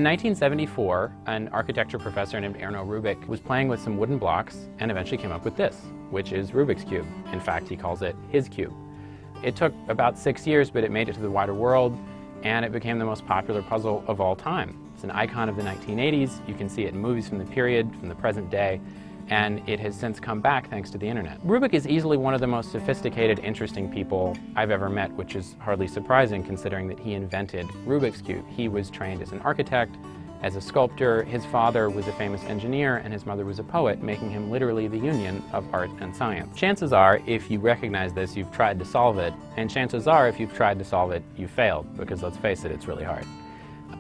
In 1974, an architecture professor named Rubik was playing with some wooden blocks and eventually came up with this, which is Rubik's Cube. In fact, he calls it his cube. It took about 6 years, but it made it to the wider world, and it became the most popular puzzle of all time. It's an icon of the 1980s. You can see it in movies from the period, from the present day, and it has since come back thanks to the internet. Rubik is easily one of the most sophisticated, interesting people I've ever met, which is hardly surprising considering that he invented Rubik's Cube. He was trained as an architect, as a sculptor. His father was a famous engineer and his mother was a poet, making him literally the union of art and science. Chances are, if you recognize this, you've tried to solve it, and chances are, if you've tried to solve it, you failed, because let's face it, it's really hard.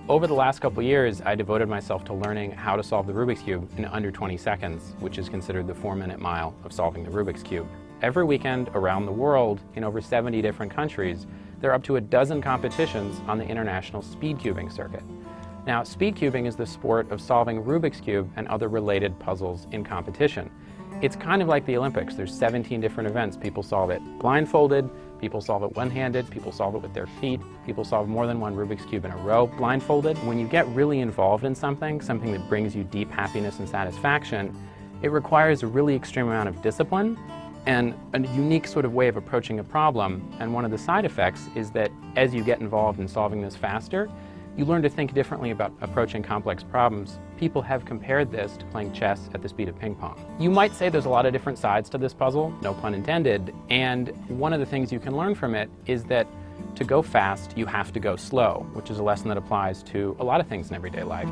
Over the last couple years, I devoted myself to learning how to solve the Rubik's Cube in under 20 seconds, which is considered the 4-minute mile of solving the Rubik's Cube. Every weekend around the world, in over 70 different countries, there are up to a dozen competitions on the international speedcubing circuit. Now, speedcubing is the sport of solving Rubik's Cube and other related puzzles in competition. It's kind of like the Olympics. There's 17 different events. People solve it blindfolded, people solve it one-handed, people solve it with their feet, people solve more than one Rubik's Cube in a row blindfolded. When you get really involved in something that brings you deep happiness and satisfaction, it requires a really extreme amount of discipline and a unique sort of way of approaching a problem. And one of the side effects is that as you get involved in solving this faster, you learn to think differently about approaching complex problems. People have compared this to playing chess at the speed of ping pong. You might say there's a lot of different sides to this puzzle, no pun intended, and one of the things you can learn from it is that to go fast, you have to go slow, which is a lesson that applies to a lot of things in everyday life.